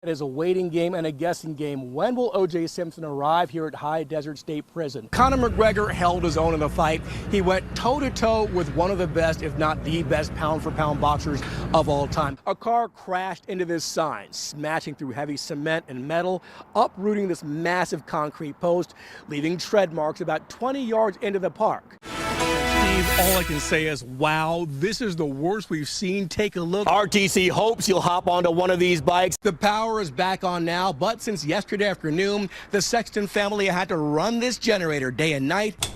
It is a waiting game and a guessing game. When will O.J. Simpson arrive here at High Desert State Prison? Conor McGregor held his own in the fight. He went toe-to-toe with one of the best, if not the best, pound-for-pound boxers of all time. A car crashed into this sign, smashing through heavy cement and metal, uprooting this massive concrete post, leaving tread marks about 20 yards into the park. Steve, all I can say is, wow, this is the worst we've seen. Take a look. RTC hopes you'll hop onto one of these bikes. The power is back on now, but since yesterday afternoon, the Sexton family had to run this generator day and night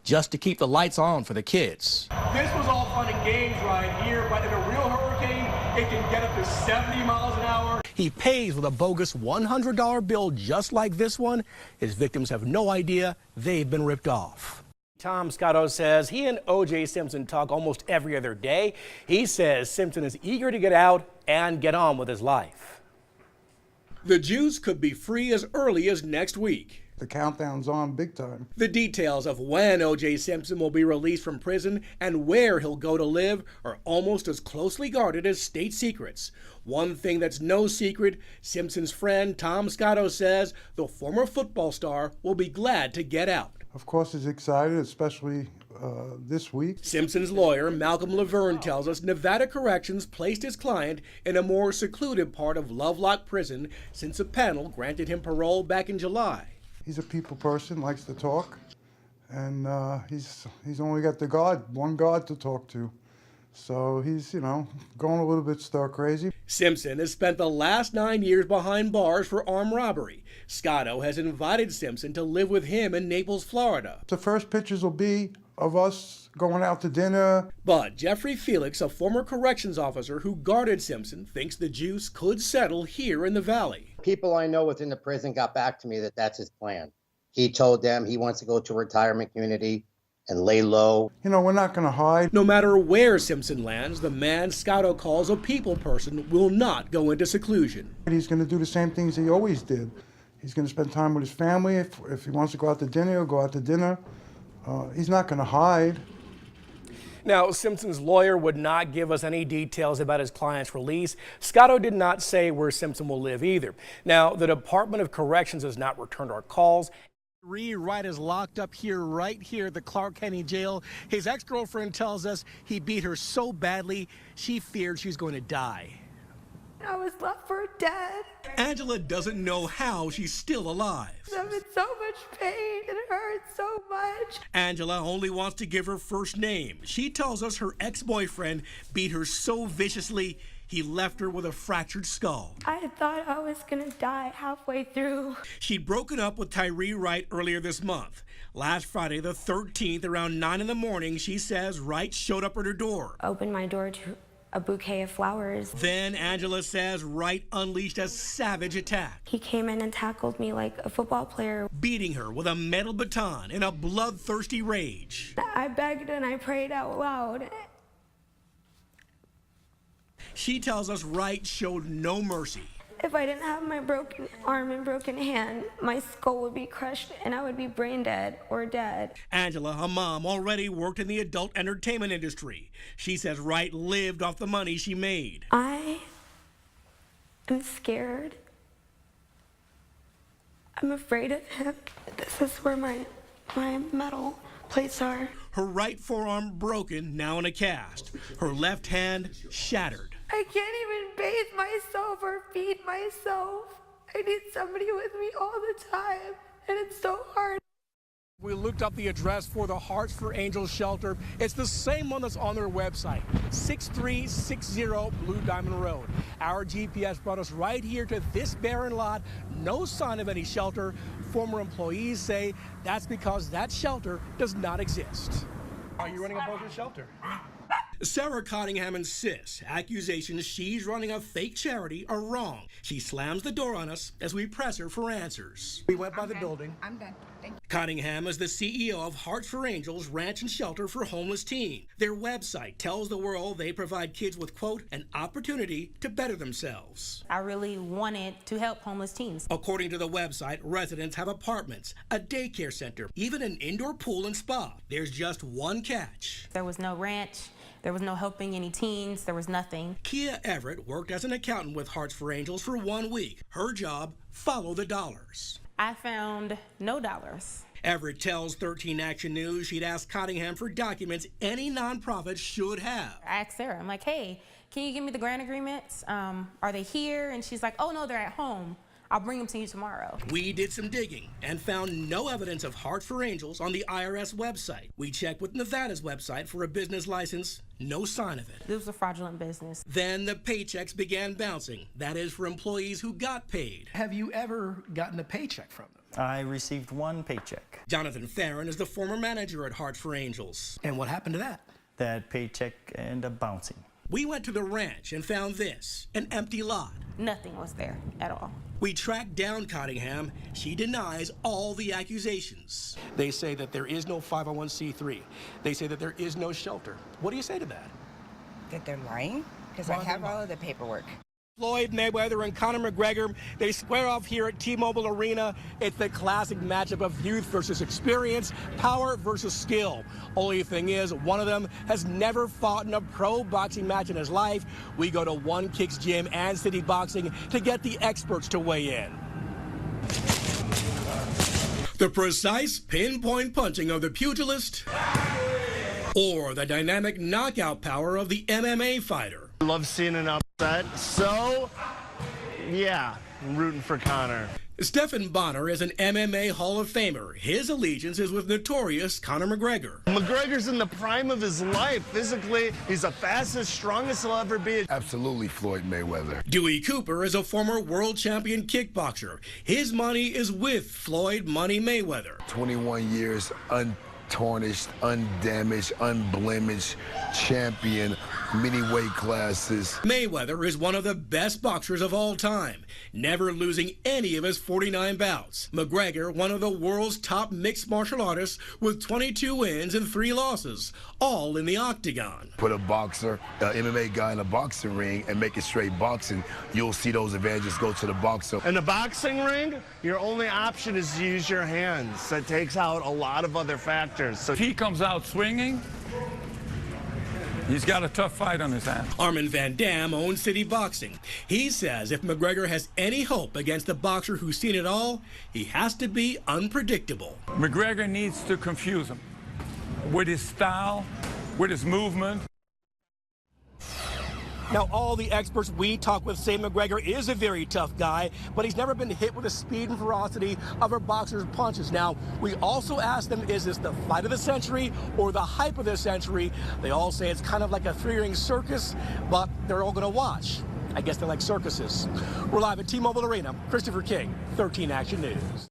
just to keep the lights on for the kids. This was all fun and games right here, but in a real hurricane, it can get up to 70 miles an hour. He pays with a bogus $100 bill just like this one. His victims have no idea they've been ripped off. Tom Scotto says he and O.J. Simpson talk almost every other day. He says Simpson is eager to get out and get on with his life. The juice could be free as early as next week. The countdown's on big time. The details of when O.J. Simpson will be released from prison and where he'll go to live are almost as closely guarded as state secrets. One thing that's no secret, Simpson's friend Tom Scotto says the former football star will be glad to get out. Of course, he's excited, especially this week. Simpson's lawyer, Malcolm Laverne, tells us Nevada Corrections placed his client in a more secluded part of Lovelock Prison since a panel granted him parole back in July. He's a people person, likes to talk, and he's only got one guard to talk to. So he's, going a little bit stir crazy. Simpson has spent the last 9 years behind bars for armed robbery. Scotto has invited Simpson to live with him in Naples, Florida. The first pictures will be of us going out to dinner. But Jeffrey Felix, a former corrections officer who guarded Simpson, thinks the juice could settle here in the Valley. People I know within the prison got back to me that that's his plan. He told them he wants to go to a retirement community and lay low. We're not going to hide. No matter where Simpson lands, the man Scotto calls a people person will not go into seclusion. He's going to do the same things he always did. He's going to spend time with his family. If he wants to go out to dinner, he'll go out to dinner. He's not going to hide. Now, Simpson's lawyer would not give us any details about his client's release. Scotto did not say where Simpson will live either. Now, the Department of Corrections has not returned our calls. Wright is locked up right here at the Clark County Jail. His ex-girlfriend tells us he beat her so badly, she feared she's going to die. I was left for dead. Angela doesn't know how she's still alive. I'm in so much pain. It hurts so much. Angela only wants to give her first name. She tells us her ex-boyfriend beat her so viciously, he left her with a fractured skull. I thought I was going to die halfway through. She'd broken up with Tyree Wright earlier this month. Last Friday, the 13th, around 9 in the morning, she says Wright showed up at her door. Opened my door to a bouquet of flowers. Then Angela says Wright unleashed a savage attack. He came in and tackled me like a football player, beating her with a metal baton in a bloodthirsty rage. I begged and I prayed out loud. She tells us Wright showed no mercy. If I didn't have my broken arm and broken hand, my skull would be crushed and I would be brain dead or dead. Angela, a mom, already worked in the adult entertainment industry. She says Wright lived off the money she made. I am scared. I'm afraid of him. This is where my metal plates are. Her right forearm broken, now in a cast. Her left hand shattered. I can't even bathe myself or feed myself. I need somebody with me all the time, and it's so hard. We looked up the address for the Hearts for Angels shelter. It's the same one that's on their website, 6360 Blue Diamond Road. Our GPS brought us right here to this barren lot. No sign of any shelter. Former employees say that's because that shelter does not exist. Are you running a bogus shelter? Sarah Cottingham insists accusations she's running a fake charity are wrong. She slams the door on us as we press her for answers. We went by the building. I'm done. Thank you. Cottingham is the CEO of Hearts for Angels Ranch and Shelter for Homeless Teens. Their website tells the world they provide kids with, quote, an opportunity to better themselves. I really wanted to help homeless teens. According to the website, residents have apartments, a daycare center, even an indoor pool and spa. There's just one catch. There was no ranch. There was no helping any teens. There was nothing. Kia Everett worked as an accountant with Hearts for Angels for 1 week. Her job, follow the dollars. I found no dollars. Everett tells 13 Action News she'd asked Cottingham for documents any nonprofit should have. I asked Sarah, I'm like, hey, can you give me the grant agreements? Are they here? And she's like, oh no, they're at home. I'll bring them to you tomorrow. We did some digging and found no evidence of Hearts for Angels on the IRS website. We checked with Nevada's website for a business license, no sign of it. This was a fraudulent business. Then the paychecks began bouncing. That is for employees who got paid. Have you ever gotten a paycheck from them? I received one paycheck. Jonathan Farron is the former manager at Hearts for Angels. And what happened to that? That paycheck ended up bouncing. We went to the ranch and found this, an empty lot. Nothing was there at all. We tracked down Cottingham. She denies all the accusations. They say that there is no 501c3. They say that there is no shelter. What do you say to that? That they're lying? Because I have all of the paperwork. Floyd Mayweather and Conor McGregor, they square off here at T-Mobile Arena. It's the classic matchup of youth versus experience, power versus skill. Only thing is, one of them has never fought in a pro boxing match in his life. We go to One Kicks Gym and City Boxing to get the experts to weigh in. The precise pinpoint punching of the pugilist or the dynamic knockout power of the MMA fighter. Love seeing an upset, so yeah, I'm rooting for Conor. Stephan Bonnar is an MMA Hall of Famer. His allegiance is with notorious Conor McGregor. McGregor's in the prime of his life. Physically, he's the fastest, strongest he'll ever be. Absolutely Floyd Mayweather. Dewey Cooper is a former world champion kickboxer. His money is with Floyd Money Mayweather. 21 years untarnished, undamaged, unblemished champion, many weight classes. Mayweather is one of the best boxers of all time, never losing any of his 49 bouts. McGregor, one of the world's top mixed martial artists with 22 wins and 3 losses, all in the octagon. Put a boxer, an MMA guy in a boxing ring and make it straight boxing, you'll see those advantages go to the boxer. In the boxing ring, your only option is to use your hands. That takes out a lot of other factors. So if he comes out swinging, he's got a tough fight on his hands. Armin Van Dam owns City Boxing. He says if McGregor has any hope against a boxer who's seen it all, he has to be unpredictable. McGregor needs to confuse him with his style, with his movement. Now, all the experts we talk with say McGregor is a very tough guy, but he's never been hit with the speed and ferocity of a boxer's punches. Now, we also asked them, is this the fight of the century or the hype of the century? They all say it's kind of like a 3-ring circus, but they're all going to watch. I guess they like circuses. We're live at T-Mobile Arena. Christopher King, 13 Action News.